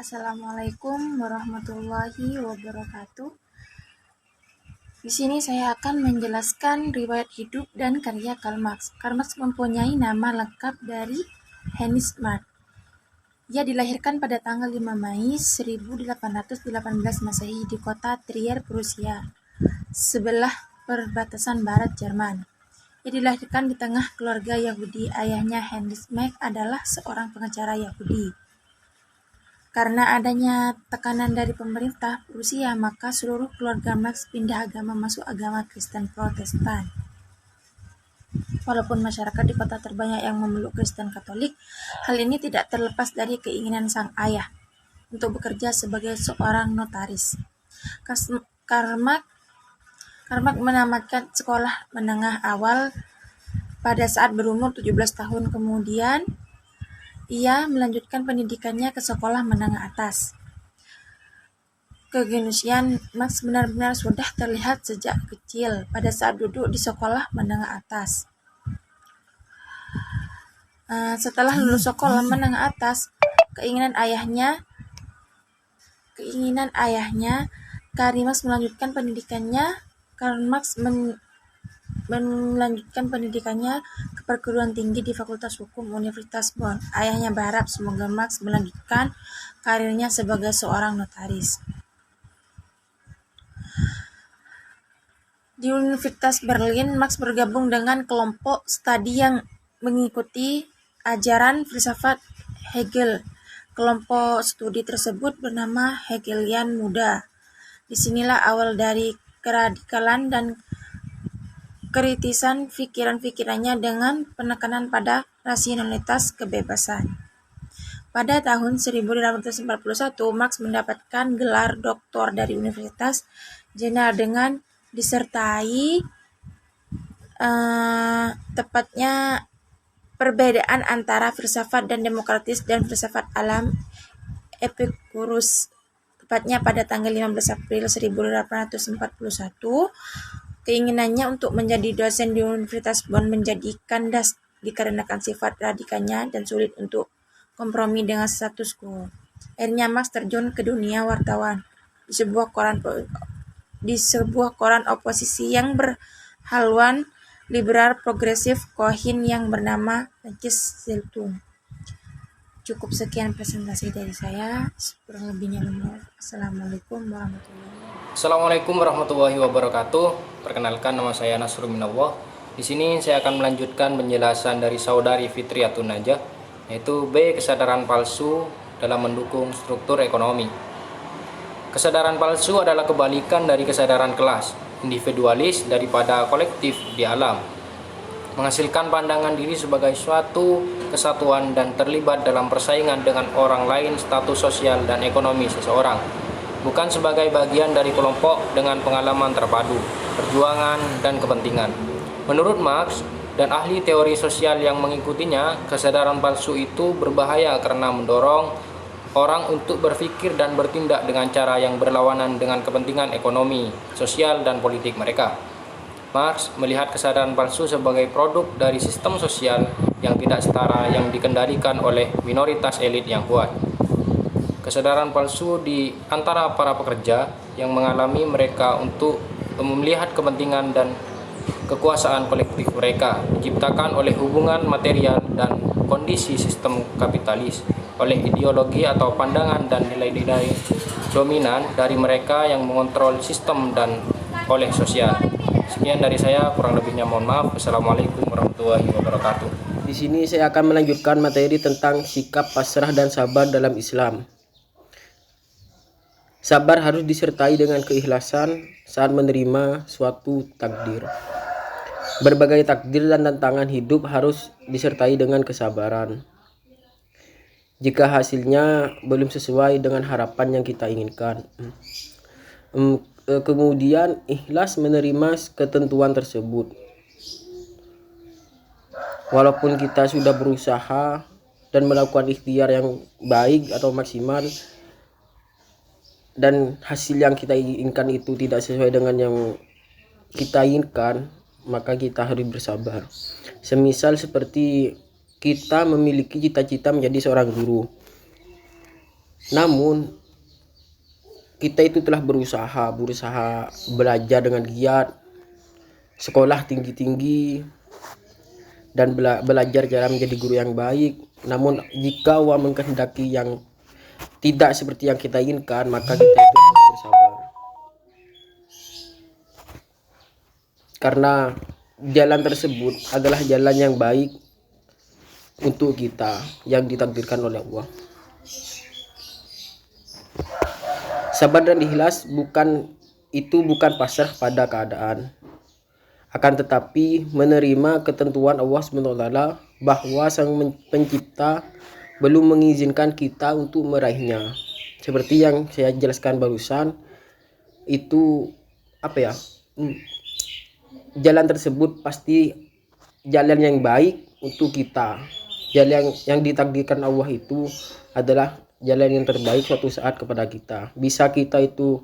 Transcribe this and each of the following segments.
Assalamualaikum warahmatullahi wabarakatuh. Di sini saya akan menjelaskan riwayat hidup dan karya Karl Marx. Karl Marx mempunyai nama lengkap dari Heinrich Marx. Ia dilahirkan pada tanggal 5 Mei 1818 Masehi di kota Trier, Prusia, sebelah perbatasan barat Jerman. Ia dilahirkan di tengah keluarga Yahudi. Ayahnya Heinrich Marx adalah seorang pengacara Yahudi. Karena adanya tekanan dari pemerintah Rusia, maka seluruh keluarga Marx pindah agama masuk agama Kristen Protestan. Walaupun masyarakat di kota terbanyak yang memeluk Kristen Katolik, hal ini tidak terlepas dari keinginan sang ayah untuk bekerja sebagai seorang notaris. Karl Marx menamatkan sekolah menengah awal pada saat berumur 17 tahun. Kemudian ia melanjutkan pendidikannya ke sekolah menengah atas. Kegeniusan Marx benar-benar sudah terlihat sejak kecil pada saat duduk di sekolah menengah atas. Setelah lulus sekolah menengah atas, keinginan ayahnya, Karl Marx melanjutkan pendidikannya. Karl Marx melanjutkan pendidikannya ke perguruan tinggi di Fakultas Hukum Universitas Bonn. Ayahnya berharap semoga Marx melanjutkan karirnya sebagai seorang notaris. Di Universitas Berlin, Marx bergabung dengan kelompok studi yang mengikuti ajaran filsafat Hegel. Kelompok studi tersebut bernama Hegelian Muda. Disinilah awal dari keradikalan dan kritisan pikiran-pikirannya dengan penekanan pada rasionalitas kebebasan. Pada tahun 1841, Marx mendapatkan gelar doktor dari Universitas Jena dengan disertai tepatnya perbedaan antara filsafat dan demokratis dan filsafat alam Epicurus. Tepatnya pada tanggal 15 April 1841, keinginannya untuk menjadi dosen di Universitas Bonn menjadi kandas dikarenakan sifat radikalnya dan sulit untuk kompromi dengan status quo. Akhirnya Marx terjun ke dunia wartawan di sebuah koran oposisi yang berhaluan liberal progresif Kohin yang bernama Zeitung. Cukup sekian presentasi dari saya. Kurang lebihnya Assalamualaikum warahmatullahi wabarakatuh. Perkenalkan, nama saya Nasrul Minallah. Di sini saya akan melanjutkan penjelasan dari saudari Fitriatun Najah, yaitu B. Kesadaran palsu dalam mendukung struktur ekonomi. Kesadaran palsu adalah kebalikan dari kesadaran kelas, individualis daripada kolektif di alam. Menghasilkan pandangan diri sebagai suatu kesatuan dan terlibat dalam persaingan dengan orang lain, status sosial dan ekonomi seseorang, bukan sebagai bagian dari kelompok dengan pengalaman terpadu, perjuangan dan kepentingan. Menurut Marx dan ahli teori sosial yang mengikutinya, kesadaran palsu itu berbahaya karena mendorong orang untuk berpikir dan bertindak dengan cara yang berlawanan dengan kepentingan ekonomi, sosial, dan politik mereka. Marx melihat kesadaran palsu sebagai produk dari sistem sosial yang tidak setara yang dikendalikan oleh minoritas elit yang kuat. Kesadaran palsu di antara para pekerja yang mengalami mereka untuk melihat kepentingan dan kekuasaan kolektif mereka diciptakan oleh hubungan material dan kondisi sistem kapitalis, oleh ideologi atau pandangan dan nilai-nilai dominan dari mereka yang mengontrol sistem dan oleh sosial. Sekian dari saya, kurang lebihnya mohon maaf. Assalamualaikum warahmatullahi wabarakatuh. Di sini saya akan melanjutkan materi tentang sikap pasrah dan sabar dalam Islam. Sabar harus disertai dengan keikhlasan saat menerima suatu takdir. Berbagai takdir dan tantangan hidup harus disertai dengan kesabaran. Jika hasilnya belum sesuai dengan harapan yang kita inginkan, kemudian ikhlas menerima ketentuan tersebut. Walaupun kita sudah berusaha dan melakukan ikhtiar yang baik atau maksimal, dan hasil yang kita inginkan itu tidak sesuai dengan yang kita inginkan, maka kita harus bersabar. Semisal seperti kita memiliki cita-cita menjadi seorang guru. Namun kita itu telah berusaha belajar dengan giat, sekolah tinggi-tinggi, dan belajar cara menjadi guru yang baik. Namun jika Allah mengkehendaki yang tidak seperti yang kita inginkan, maka kita itu harus bersabar. Karena jalan tersebut adalah jalan yang baik untuk kita, yang ditakdirkan oleh Allah. Sabar dan ikhlas bukan pasrah pada keadaan, akan tetapi menerima ketentuan Allah SWT bahwa Sang Pencipta belum mengizinkan kita untuk meraihnya. Seperti yang saya jelaskan barusan, itu jalan tersebut pasti jalan yang baik untuk kita. Jalan yang ditakdirkan Allah itu adalah jalan yang terbaik suatu saat kepada kita. Bisa kita itu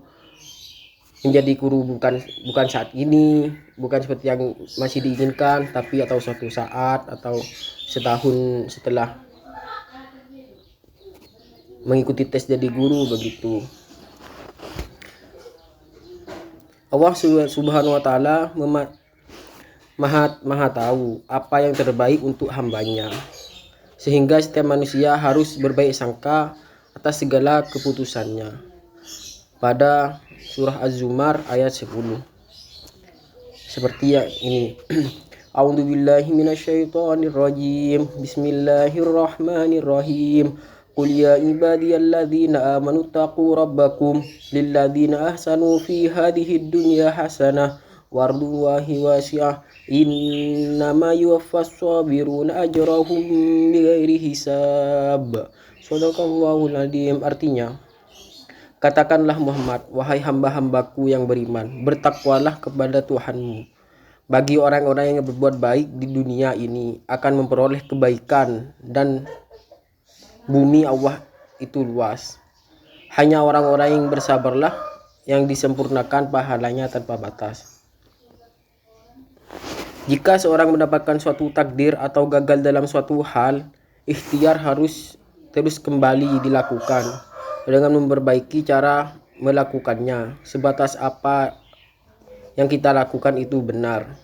menjadi guru bukan saat ini, bukan seperti yang masih diinginkan, tapi atau suatu saat atau setahun setelah mengikuti tes jadi guru begitu. Allah Subhanahu wa taala maha tahu apa yang terbaik untuk hambanya, sehingga setiap manusia harus berbaik sangka atas segala keputusannya. Pada surah Az-Zumar ayat 10 seperti yang ini. A'udzubillahi minasyaitonirrajim. Bismillahirrahmanirrahim. Qul ya ibadiyalladzina amanu taqu rabbakum lilladzina ahsanu fi hadhid dunya hasanah wardullahi wasi'ah innama yuwaffas sabiruna ajrahum bighairi hisab. Shadaqallahul adzim. Artinya, katakanlah Muhammad, wahai hamba-hambaku yang beriman, bertakwalah kepada Tuhanmu. Bagi orang-orang yang berbuat baik di dunia ini akan memperoleh kebaikan, dan bumi Allah itu luas. Hanya orang-orang yang bersabarlah yang disempurnakan pahalanya tanpa batas. Jika seorang mendapatkan suatu takdir atau gagal dalam suatu hal, ikhtiar harus terus kembali dilakukan dengan memperbaiki cara melakukannya sebatas apa yang kita lakukan itu benar.